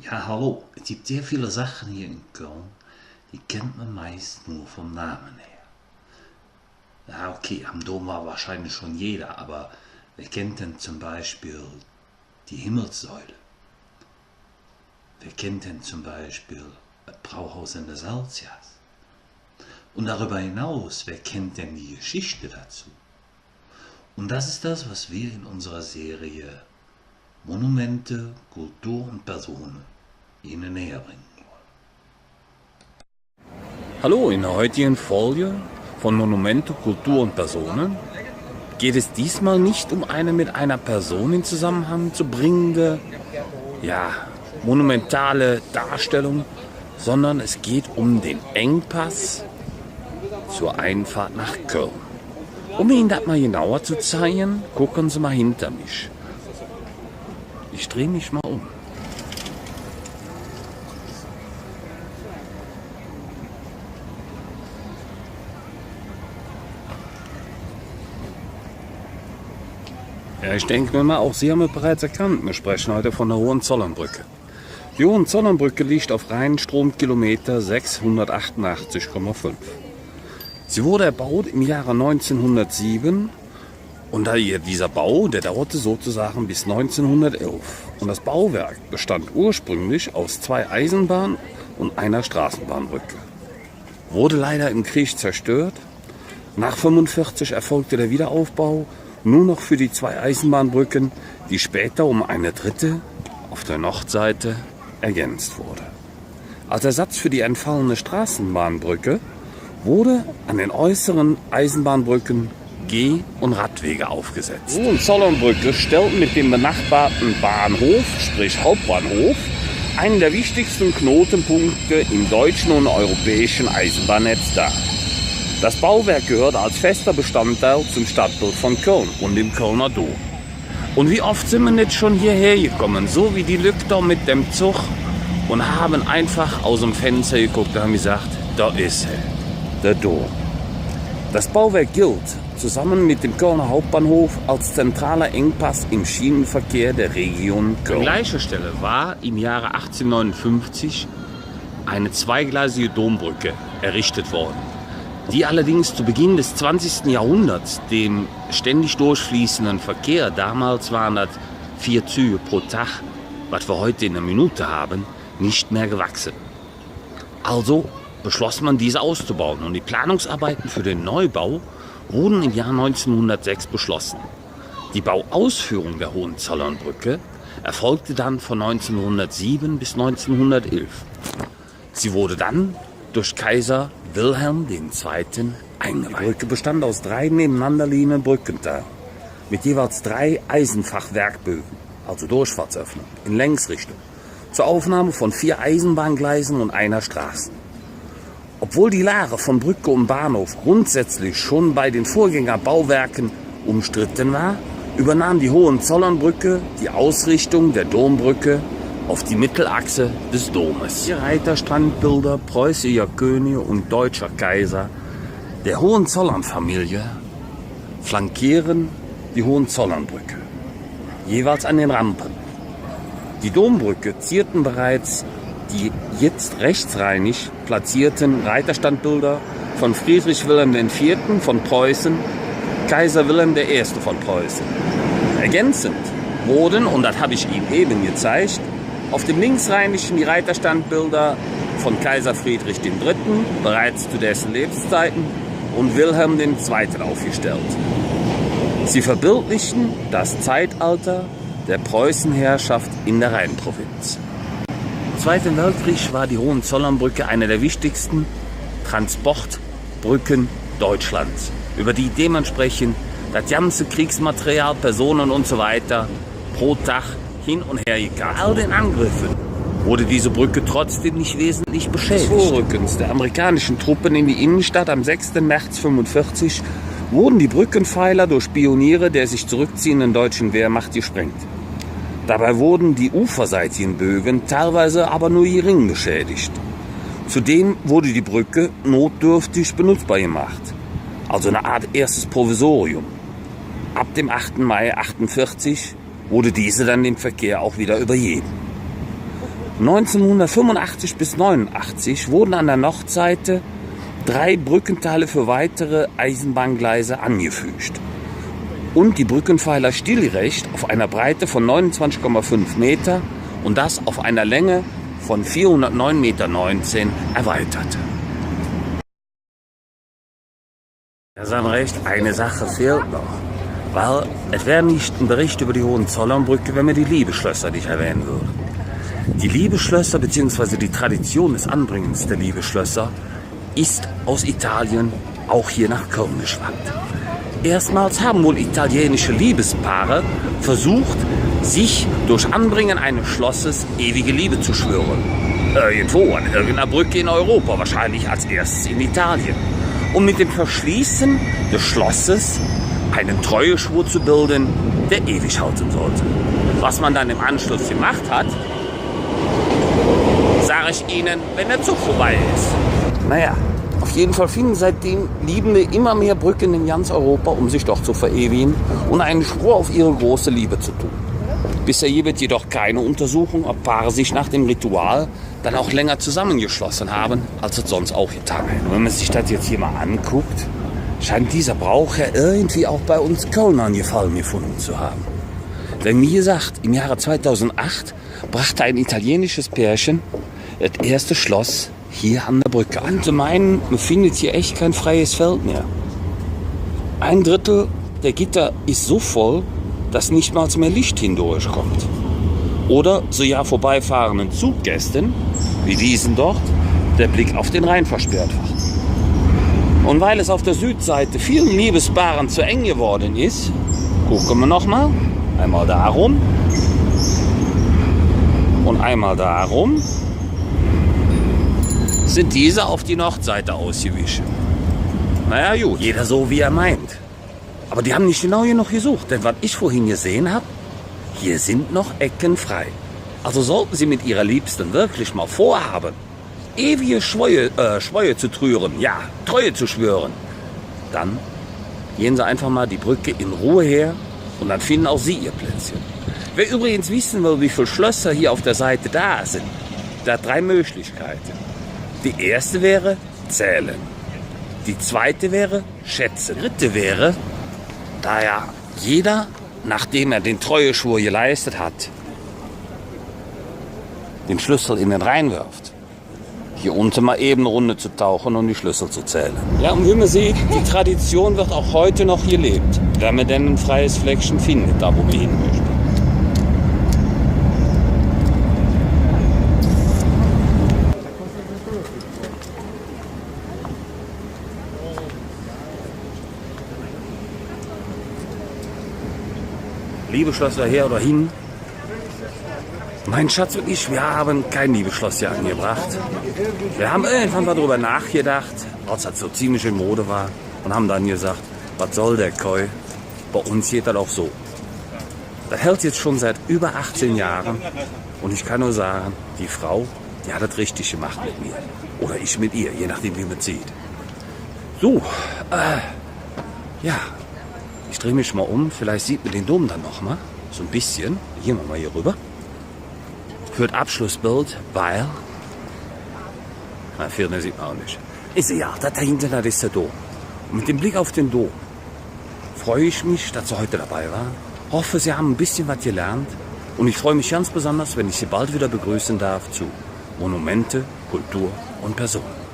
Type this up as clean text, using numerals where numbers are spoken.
Ja, hallo. Es gibt sehr viele Sachen hier in Köln, die kennt man meist nur vom Namen her. Ja, okay, am Dom war wahrscheinlich schon jeder, aber wer kennt denn zum Beispiel die Himmelssäule? Wer kennt denn zum Beispiel das Brauhaus in der Salzias? Und darüber hinaus, wer kennt denn die Geschichte dazu? Und das ist das, was wir in unserer Serie Monumente, Kultur und Personen Ihnen näher bringen wollen. Hallo, in der heutigen Folge von Monumente, Kultur und Personen geht es diesmal nicht um eine mit einer Person in Zusammenhang zu bringende, monumentale Darstellung, sondern es geht um den Engpass zur Einfahrt nach Köln. Um Ihnen das mal genauer zu zeigen, gucken Sie mal hinter mich. Ich drehe mich mal um. Ja, ich denke mir mal, auch Sie haben es bereits erkannt, wir sprechen heute von der Hohenzollernbrücke. Die Hohenzollernbrücke liegt auf Rheinstromkilometer 688,5. Sie wurde erbaut im Jahre 1907 und dieser Bau, der dauerte sozusagen bis 1911. Und das Bauwerk bestand ursprünglich aus 2 Eisenbahn- und einer Straßenbahnbrücke. Wurde leider im Krieg zerstört. Nach 1945 erfolgte der Wiederaufbau nur noch für die 2 Eisenbahnbrücken, die später um eine dritte auf der Nordseite ergänzt wurde. Als Ersatz für die entfallene Straßenbahnbrücke wurde an den äußeren Eisenbahnbrücken Geh- und Radwege aufgesetzt. Die Hohenzollernbrücke stellt mit dem benachbarten Bahnhof, sprich Hauptbahnhof, einen der wichtigsten Knotenpunkte im deutschen und europäischen Eisenbahnnetz dar. Das Bauwerk gehört als fester Bestandteil zum Stadtbild von Köln und dem Kölner Dom. Und wie oft sind wir nicht schon hierher gekommen, so wie die Lügter mit dem Zug, und haben einfach aus dem Fenster geguckt und haben gesagt, da ist er, der Dom. Das Bauwerk gilt zusammen mit dem Kölner Hauptbahnhof als zentraler Engpass im Schienenverkehr der Region Köln. An gleicher Stelle war im Jahre 1859 eine zweigleisige Dombrücke errichtet worden, die allerdings zu Beginn des 20. Jahrhunderts dem ständig durchfließenden Verkehr, damals waren das 4 Züge pro Tag, was wir heute in einer Minute haben, nicht mehr gewachsen. Also beschloss man, diese auszubauen, und die Planungsarbeiten für den Neubau wurden im Jahr 1906 beschlossen. Die Bauausführung der Hohenzollernbrücke erfolgte dann von 1907 bis 1911. Sie wurde dann durch Kaiser Wilhelm II. Eingeweiht. Die Brücke bestand aus 3 nebeneinanderliegenden Brückenteilen mit jeweils 3 Eisenfachwerkbögen, also Durchfahrtsöffnung, in Längsrichtung, zur Aufnahme von 4 Eisenbahngleisen und einer Straße. Obwohl die Lage von Brücke und Bahnhof grundsätzlich schon bei den Vorgängerbauwerken umstritten war, übernahm die Hohenzollernbrücke die Ausrichtung der Dombrücke auf die Mittelachse des Domes. Die Reiterstandbilder preußischer Könige und deutscher Kaiser der Hohenzollernfamilie flankieren die Hohenzollernbrücke, jeweils an den Rampen. Die Dombrücke zierten bereits die jetzt rechtsrheinig platzierten Reiterstandbilder von Friedrich Wilhelm IV. Von Preußen, Kaiser Wilhelm I. von Preußen. Ergänzend wurden, und das habe ich Ihnen eben gezeigt, auf dem linksrheinischen die Reiterstandbilder von Kaiser Friedrich III., bereits zu dessen Lebenszeiten, und Wilhelm II. Aufgestellt. Sie verbildlichen das Zeitalter der Preußenherrschaft in der Rheinprovinz. Im Zweiten Weltkrieg war die Hohenzollernbrücke eine der wichtigsten Transportbrücken Deutschlands, über die dementsprechend das ganze Kriegsmaterial, Personen und so weiter pro Tag hin und her gekarrt. Bei all den Angriffen wurde diese Brücke trotzdem nicht wesentlich beschädigt. Des Vorrückens der amerikanischen Truppen in die Innenstadt am 6. März 1945 wurden die Brückenpfeiler durch Pioniere der sich zurückziehenden deutschen Wehrmacht gesprengt. Dabei wurden die uferseitigen Bögen teilweise aber nur gering beschädigt. Zudem wurde die Brücke notdürftig benutzbar gemacht, also eine Art erstes Provisorium. Ab dem 8. Mai 1948 wurde diese dann dem Verkehr auch wieder übergeben. 1985 bis 89 wurden an der Nordseite 3 Brückenteile für weitere Eisenbahngleise angefügt. Und die Brückenpfeiler stillgerecht auf einer Breite von 29,5 Meter und das auf einer Länge von 409,19 Meter erweiterte. Ja, Sie haben recht, eine Sache fehlt noch. Weil es wäre nicht ein Bericht über die Hohenzollernbrücke, wenn wir die Liebesschlösser nicht erwähnen würden. Die Liebesschlösser bzw. die Tradition des Anbringens der Liebesschlösser ist aus Italien auch hier nach Köln geschwappt. Erstmals haben wohl italienische Liebespaare versucht, sich durch Anbringen eines Schlosses ewige Liebe zu schwören. Irgendwo an irgendeiner Brücke in Europa, wahrscheinlich als erstes in Italien. Um mit dem Verschließen des Schlosses einen Treueschwur zu bilden, der ewig halten sollte. Was man dann im Anschluss gemacht hat, sage ich Ihnen, wenn der Zug vorbei ist. Naja, auf jeden Fall finden seitdem Liebende immer mehr Brücken in ganz Europa, um sich doch zu verewigen und einen Schwur auf ihre große Liebe zu tun. Bisher gibt jedoch keine Untersuchung, ob Paare sich nach dem Ritual dann auch länger zusammengeschlossen haben, als es sonst auch getan wird. Wenn man sich das jetzt hier mal anguckt, scheint dieser Brauch ja irgendwie auch bei uns Kölnern Gefallen gefunden zu haben. Denn wie gesagt, im Jahre 2008 brachte ein italienisches Pärchen das erste Schloss hier an der Brücke an. Zu meinen, man findet hier echt kein freies Feld mehr. 1/3 der Gitter ist so voll, dass nicht mal mehr Licht hindurchkommt. Oder so ja vorbeifahrenden Zuggästen, wie diesen dort, der Blick auf den Rhein versperrt wird. Und weil es auf der Südseite vielen Liebespaaren zu eng geworden ist, gucken wir nochmal, einmal darum und einmal darum, sind diese auf die Nordseite ausgewichen. Naja gut, jeder so wie er meint. Aber die haben nicht genau genug gesucht, denn was ich vorhin gesehen habe, hier sind noch Ecken frei. Also sollten Sie mit Ihrer Liebsten wirklich mal vorhaben, ewige Schwöre zu trüren, ja, Treue zu schwören, dann gehen Sie einfach mal die Brücke in Ruhe her und dann finden auch Sie Ihr Plätzchen. Wer übrigens wissen will, wie viele Schlösser hier auf der Seite da sind, da hat 3 Möglichkeiten. Die erste wäre zählen. Die zweite wäre schätzen. Die dritte wäre, da ja jeder, nachdem er den Treueschwur geleistet hat, den Schlüssel in den Rhein wirft, hier unten mal eben eine Runde zu tauchen und die Schlüssel zu zählen. Ja, und wie man sieht, die Tradition wird auch heute noch gelebt, wenn man denn ein freies Fleckchen findet, da wo man hin möchte. Liebesschlösser her oder hin. Mein Schatz und ich, wir haben kein Liebesschloss hier angebracht. Wir haben irgendwann mal darüber nachgedacht, als das so ziemlich in Mode war, und haben dann gesagt, was soll der Koi? Bei uns geht das auch so. Das hält jetzt schon seit über 18 Jahren und ich kann nur sagen, die Frau, die hat das richtig gemacht mit mir. Oder ich mit ihr, je nachdem wie man sieht. So, ja. Ich drehe mich mal um, vielleicht sieht man den Dom dann noch mal. So ein bisschen. Gehen wir mal hier rüber. Für das Abschlussbild, weil... Na, vorne sieht man auch nicht. Ist ja, da dahinter, das ist der Dom. Und mit dem Blick auf den Dom freue ich mich, dass Sie heute dabei waren. Hoffe, Sie haben ein bisschen was gelernt. Und ich freue mich ganz besonders, wenn ich Sie bald wieder begrüßen darf zu Monumente, Kultur und Personen.